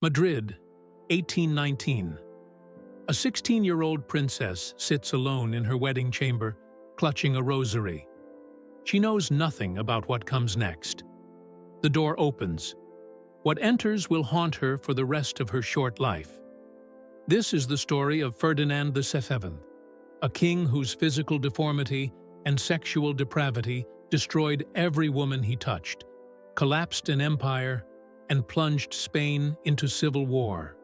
Madrid, 1819. A 16-year-old princess sits alone in her wedding chamber, clutching a rosary. She knows nothing about what comes next. The door opens. What enters will haunt her for the rest of her short life. This is the story of Ferdinand VII, a king whose physical deformity and sexual depravity destroyed every woman he touched, collapsed an empire, and plunged Spain into civil war.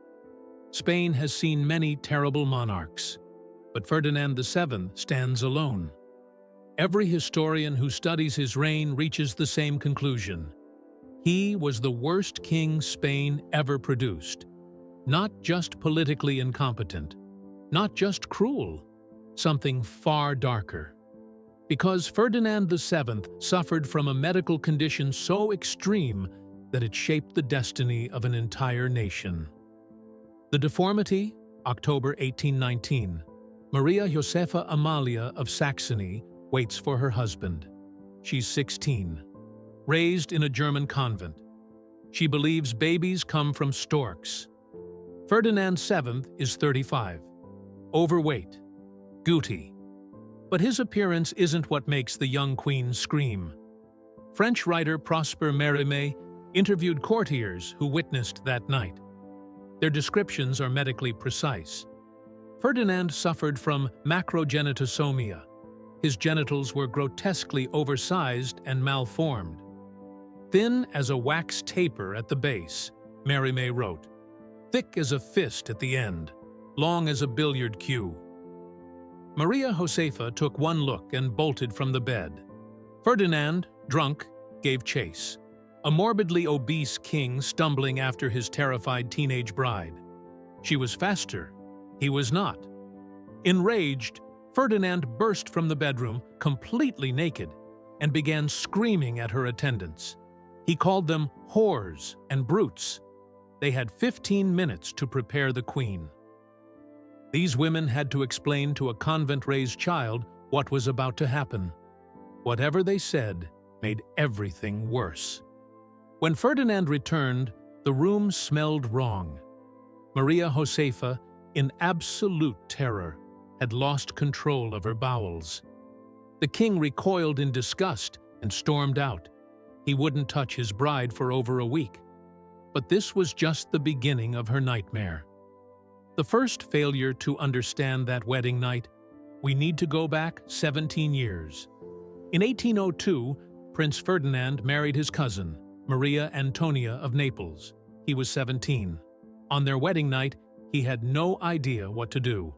Spain has seen many terrible monarchs, but Ferdinand VII stands alone. Every historian who studies his reign reaches the same conclusion. He was the worst king Spain ever produced. Not just politically incompetent, not just cruel, something far darker. Because Ferdinand VII suffered from a medical condition so extreme that it shaped the destiny of an entire nation. The deformity, October 1819. Maria Josefa Amalia of Saxony waits for her husband. She's 16. Raised in a German convent. She believes babies come from storks. Ferdinand VII is 35. Overweight. Gouty. But his appearance isn't what makes the young queen scream. French writer Prosper Mérimée interviewed courtiers who witnessed that night. Their descriptions are medically precise. Ferdinand suffered from macrogenitosomia. His genitals were grotesquely oversized and malformed. Thin as a wax taper at the base, Mérimée wrote. Thick as a fist at the end, long as a billiard cue. Maria Josefa took one look and bolted from the bed. Ferdinand, drunk, gave chase. A morbidly obese king stumbling after his terrified teenage bride. She was faster. He was not. Enraged, Ferdinand burst from the bedroom, completely naked, and began screaming at her attendants. He called them whores and brutes. They had 15 minutes to prepare the queen. These women had to explain to a convent-raised child what was about to happen. Whatever they said made everything worse. When Ferdinand returned, the room smelled wrong. Maria Josefa, in absolute terror, had lost control of her bowels. The king recoiled in disgust and stormed out. He wouldn't touch his bride for over a week. But this was just the beginning of her nightmare. The first failure to understand that wedding night, we need to go back 17 years. In 1802, Prince Ferdinand married his cousin, Maria Antonia of Naples. He was 17. On their wedding night, he had no idea what to do.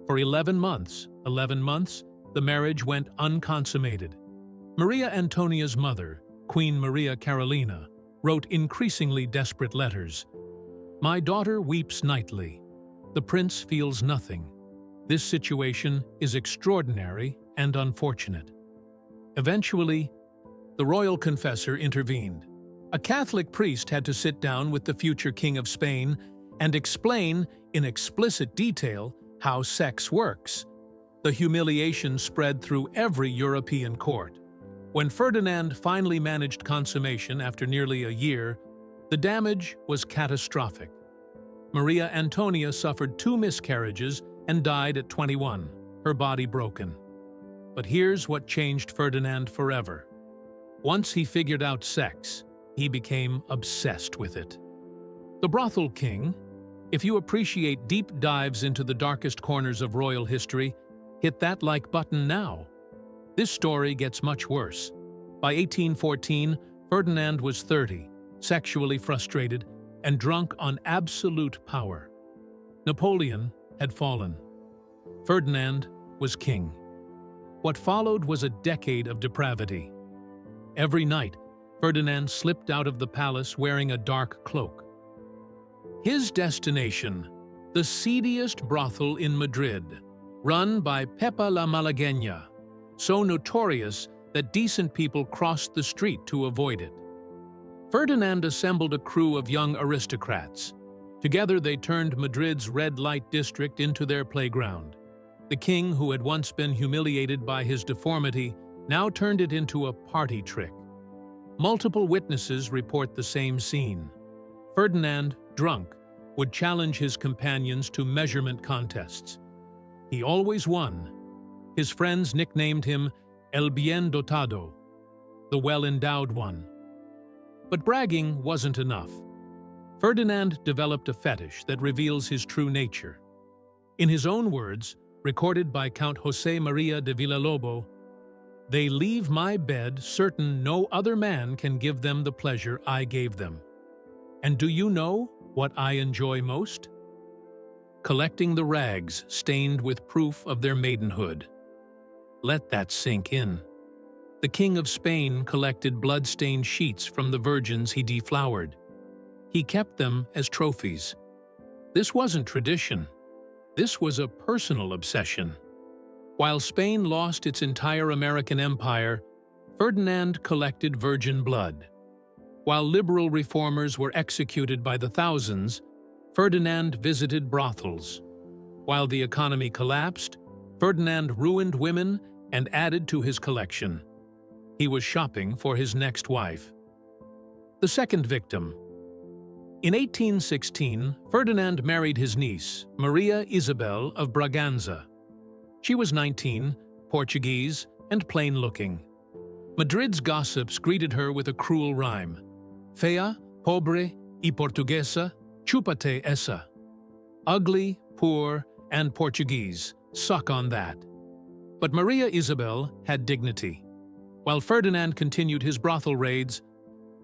For 11 months, the marriage went unconsummated. Maria Antonia's mother, Queen Maria Carolina, wrote increasingly desperate letters. My daughter weeps nightly. The prince feels nothing. This situation is extraordinary and unfortunate. Eventually, the royal confessor intervened. A Catholic priest had to sit down with the future king of Spain and explain in explicit detail how sex works. The humiliation spread through every European court. When Ferdinand finally managed consummation after nearly a year, the damage was catastrophic. Maria Antonia suffered 2 miscarriages and died at 21, her body broken. But here's what changed Ferdinand forever. Once he figured out sex, he became obsessed with it. The Brothel King. If you appreciate deep dives into the darkest corners of royal history, hit that like button now. This story gets much worse. By 1814, Ferdinand was 30, sexually frustrated, and drunk on absolute power. Napoleon had fallen. Ferdinand was king. What followed was a decade of depravity. Every night, Ferdinand slipped out of the palace wearing a dark cloak. His destination, the seediest brothel in Madrid, run by Pepa la Malagueña, so notorious that decent people crossed the street to avoid it. Ferdinand assembled a crew of young aristocrats. Together they turned Madrid's red light district into their playground. The king, who had once been humiliated by his deformity, now turned it into a party trick. Multiple witnesses report the same scene. Ferdinand, drunk, would challenge his companions to measurement contests. He always won. His friends nicknamed him El Bien Dotado, the well-endowed one. But bragging wasn't enough. Ferdinand developed a fetish that reveals his true nature. In his own words, recorded by Count José María de Villalobos, "They leave my bed certain no other man can give them the pleasure I gave them. And do you know what I enjoy most? Collecting the rags stained with proof of their maidenhood." Let that sink in. The King of Spain collected blood-stained sheets from the virgins he deflowered. He kept them as trophies. This wasn't tradition. This was a personal obsession. While Spain lost its entire American empire, Ferdinand collected virgin blood. While liberal reformers were executed by the thousands, Ferdinand visited brothels. While the economy collapsed, Ferdinand ruined women and added to his collection. He was shopping for his next wife. The second victim. In 1816, Ferdinand married his niece, Maria Isabel of Braganza. She was 19, Portuguese, and plain-looking. Madrid's gossips greeted her with a cruel rhyme: "Fea, pobre y portuguesa, chúpate esa." Ugly, poor, and Portuguese, suck on that. But Maria Isabel had dignity. While Ferdinand continued his brothel raids,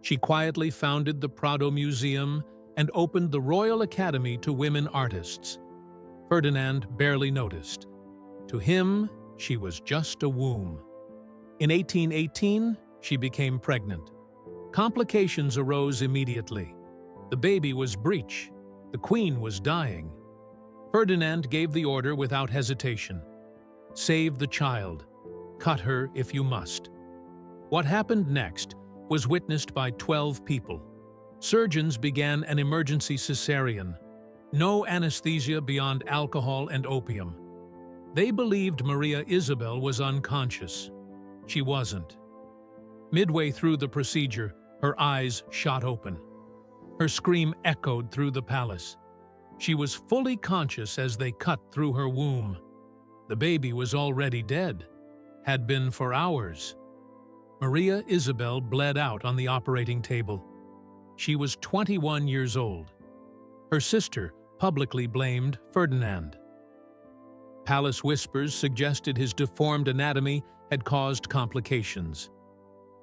she quietly founded the Prado Museum and opened the Royal Academy to women artists. Ferdinand barely noticed. To him, she was just a womb. In 1818, she became pregnant. Complications arose immediately. The baby was breech. The queen was dying. Ferdinand gave the order without hesitation. Save the child. Cut her if you must. What happened next was witnessed by 12 people. Surgeons began an emergency cesarean. No anesthesia beyond alcohol and opium. They believed Maria Isabel was unconscious. She wasn't. Midway through the procedure, her eyes shot open. Her scream echoed through the palace. She was fully conscious as they cut through her womb. The baby was already dead, had been for hours. Maria Isabel bled out on the operating table. She was 21 years old. Her sister publicly blamed Ferdinand. Palace whispers suggested his deformed anatomy had caused complications.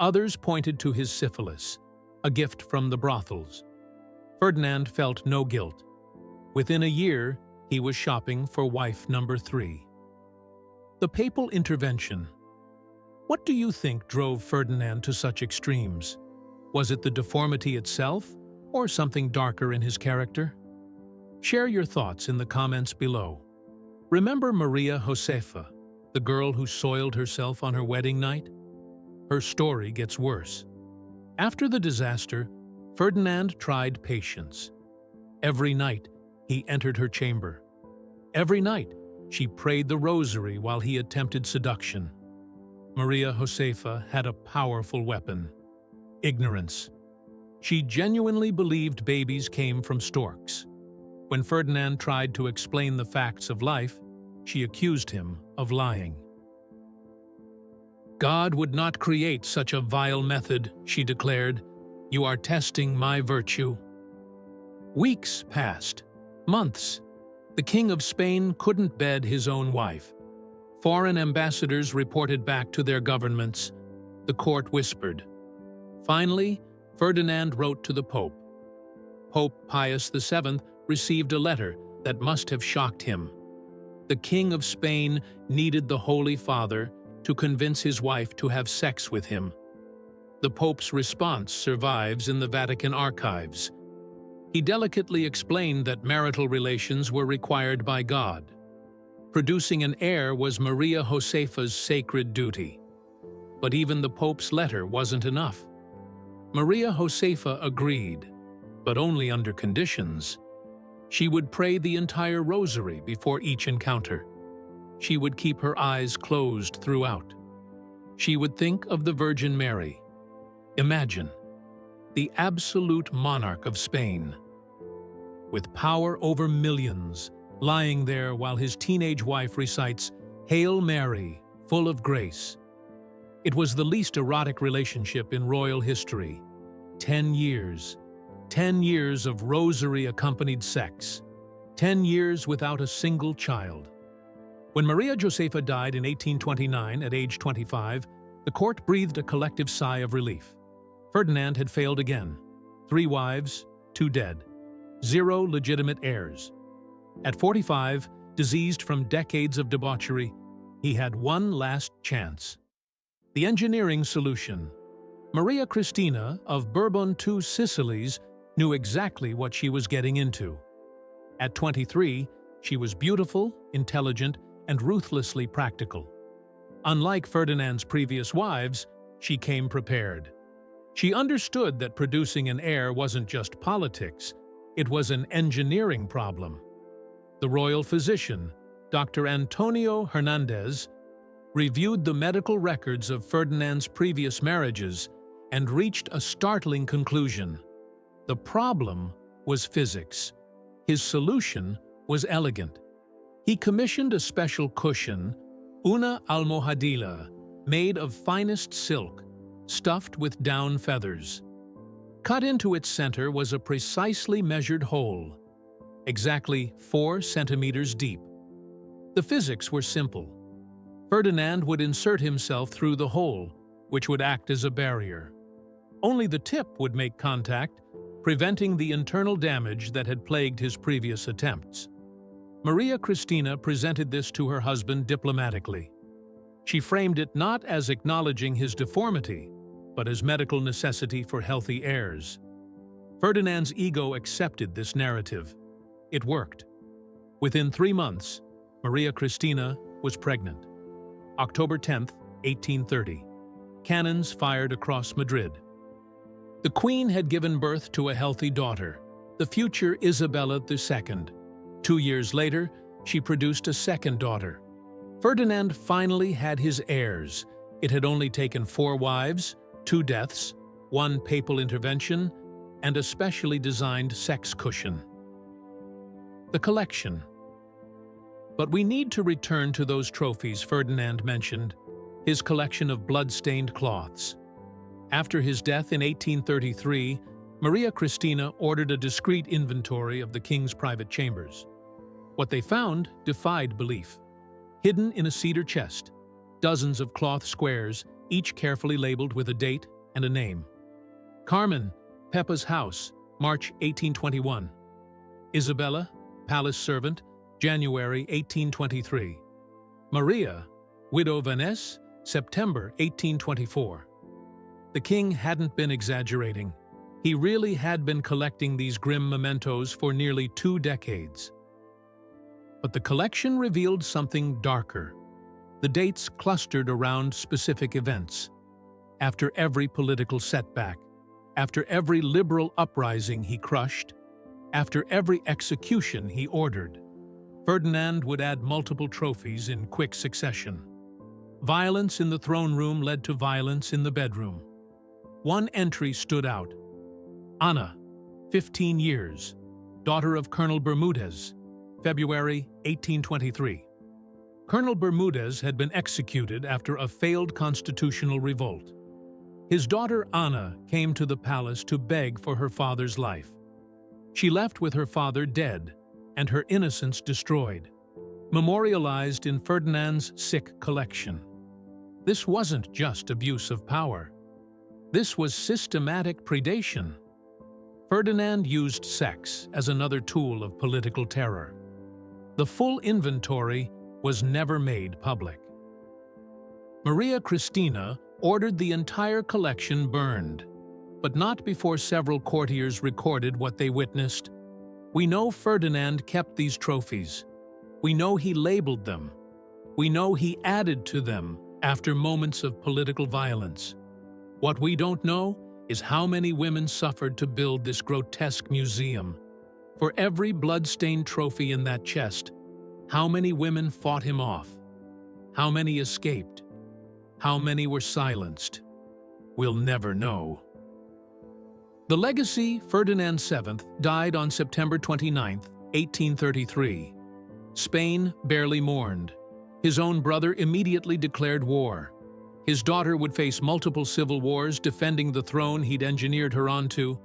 Others pointed to his syphilis, a gift from the brothels. Ferdinand felt no guilt. Within a year, he was shopping for wife number 3. The papal intervention. What do you think drove Ferdinand to such extremes? Was it the deformity itself, or something darker in his character? Share your thoughts in the comments below. Remember Maria Josefa, the girl who soiled herself on her wedding night? Her story gets worse. After the disaster, Ferdinand tried patience. Every night, he entered her chamber. Every night, she prayed the rosary while he attempted seduction. Maria Josefa had a powerful weapon: ignorance. She genuinely believed babies came from storks. When Ferdinand tried to explain the facts of life, she accused him of lying. "God would not create such a vile method," she declared. "You are testing my virtue." Weeks passed. Months. The King of Spain couldn't bed his own wife. Foreign ambassadors reported back to their governments. The court whispered. Finally, Ferdinand wrote to the Pope. Pope Pius VII received a letter that must have shocked him. The King of Spain needed the Holy Father to convince his wife to have sex with him. The Pope's response survives in the Vatican archives. He delicately explained that marital relations were required by God. Producing an heir was Maria Josefa's sacred duty. But even the Pope's letter wasn't enough. Maria Josefa agreed, but only under conditions. She would pray the entire rosary before each encounter. She would keep her eyes closed throughout. She would think of the Virgin Mary. Imagine, the absolute monarch of Spain. with power over millions, lying there while his teenage wife recites, "Hail Mary, full of grace." It was the least erotic relationship in royal history. 10 years. 10 years of rosary-accompanied sex. 10 years without a single child. When Maria Josepha died in 1829 at age 25, the court breathed a collective sigh of relief. Ferdinand had failed again. 3 wives, 2 dead. 0 legitimate heirs. At 45, diseased from decades of debauchery, he had one last chance. The engineering solution. Maria Cristina of Bourbon II Sicilies knew exactly what she was getting into. At 23, she was beautiful, intelligent, and ruthlessly practical. Unlike Ferdinand's previous wives, she came prepared. She understood that producing an heir wasn't just politics, it was an engineering problem. The royal physician, Dr. Antonio Hernandez, reviewed the medical records of Ferdinand's previous marriages and reached a startling conclusion. The problem was physics. His solution was elegant. He commissioned a special cushion, una almohadilla, made of finest silk, stuffed with down feathers. Cut into its center was a precisely measured hole, exactly 4 centimeters deep. The physics were simple. Ferdinand would insert himself through the hole, which would act as a barrier. Only the tip would make contact, preventing the internal damage that had plagued his previous attempts. Maria Cristina presented this to her husband diplomatically. She framed it not as acknowledging his deformity, but as medical necessity for healthy heirs. Ferdinand's ego accepted this narrative. It worked. Within 3 months, Maria Cristina was pregnant. October 10, 1830. Cannons fired across Madrid. The Queen had given birth to a healthy daughter, the future Isabella II. 2 years later, she produced a second daughter. Ferdinand finally had his heirs. It had only taken 4 wives, 2 deaths, 1 papal intervention, and a specially designed sex cushion. The collection. But we need to return to those trophies Ferdinand mentioned, his collection of blood-stained cloths. After his death in 1833, Maria Cristina ordered a discreet inventory of the king's private chambers. What they found defied belief. Hidden in a cedar chest, dozens of cloth squares, each carefully labeled with a date and a name. Carmen, Peppa's house, March 1821. Isabella, palace servant, January 1823. Maria, widow Vanessa, September 1824. The king hadn't been exaggerating. He really had been collecting these grim mementos for nearly 2 decades. But the collection revealed something darker. The dates clustered around specific events. After every political setback, after every liberal uprising he crushed, after every execution he ordered, Ferdinand would add multiple trophies in quick succession. Violence in the throne room led to violence in the bedroom. One entry stood out. Ana, 15 years, daughter of Colonel Bermudez, February 1823. Colonel Bermudez had been executed after a failed constitutional revolt. His daughter Ana came to the palace to beg for her father's life. She left with her father dead and her innocence destroyed, memorialized in Ferdinand's sick collection. This wasn't just abuse of power. This was systematic predation. Ferdinand used sex as another tool of political terror. The full inventory was never made public. Maria Cristina ordered the entire collection burned, but not before several courtiers recorded what they witnessed. We know Ferdinand kept these trophies. We know he labeled them. We know he added to them after moments of political violence. What we don't know is how many women suffered to build this grotesque museum. For every blood-stained trophy in that chest, how many women fought him off? How many escaped? How many were silenced? We'll never know. The legacy: Ferdinand VII died on September 29, 1833. Spain barely mourned. His own brother immediately declared war. His daughter would face multiple civil wars defending the throne he'd engineered her onto.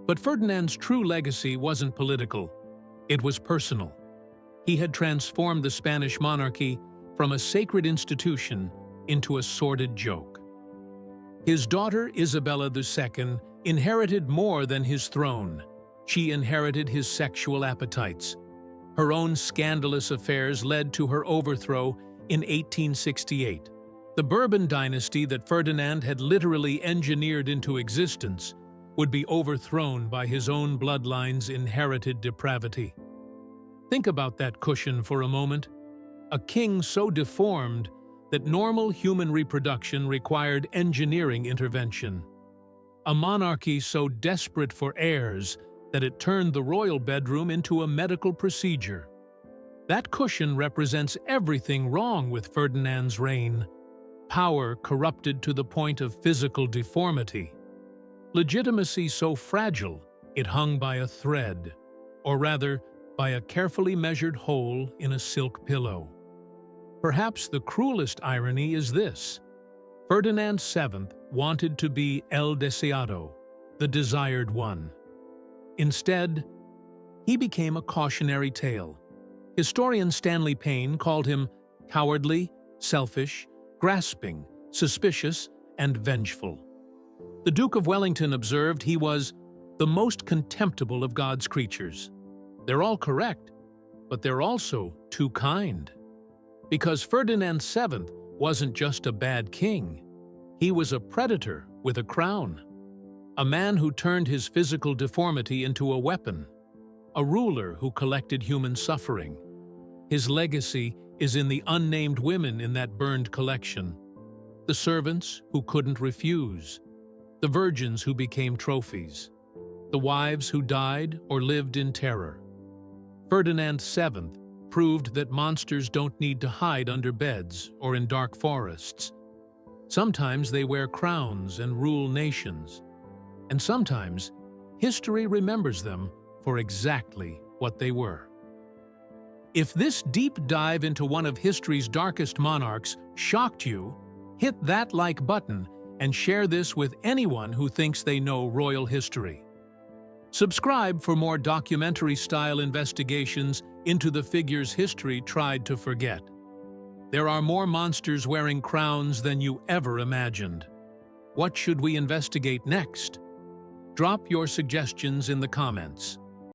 But Ferdinand's true legacy wasn't political. It was personal. He had transformed the Spanish monarchy from a sacred institution into a sordid joke. His daughter, Isabella II, inherited more than his throne. She inherited his sexual appetites. Her own scandalous affairs led to her overthrow in 1868. The Bourbon dynasty that Ferdinand had literally engineered into existence would be overthrown by his own bloodline's inherited depravity. Think about that cushion for a moment. A king so deformed that normal human reproduction required engineering intervention. A monarchy so desperate for heirs that it turned the royal bedroom into a medical procedure. That cushion represents everything wrong with Ferdinand's reign. Power corrupted to the point of physical deformity. Legitimacy so fragile it hung by a thread, or rather, by a carefully measured hole in a silk pillow. Perhaps the cruelest irony is this: Ferdinand VII wanted to be el deseado, the desired one. Instead, he became a cautionary tale. Historian Stanley Payne called him cowardly, selfish, grasping, suspicious, and vengeful. The Duke of Wellington observed he was the most contemptible of God's creatures. They're all correct, but they're also too kind. Because Ferdinand VII wasn't just a bad king. He was a predator with a crown. A man who turned his physical deformity into a weapon. A ruler who collected human suffering. His legacy is in the unnamed women in that burned collection. The servants who couldn't refuse. The virgins who became trophies. The wives who died or lived in terror. Ferdinand VII proved that monsters don't need to hide under beds or in dark forests. Sometimes they wear crowns and rule nations. And sometimes history remembers them for exactly what they were. If this deep dive into one of history's darkest monarchs shocked you, hit that like button and share this with anyone who thinks they know royal history. Subscribe for more documentary-style investigations into the figures history tried to forget. There are more monsters wearing crowns than you ever imagined. What should we investigate next? Drop your suggestions in the comments.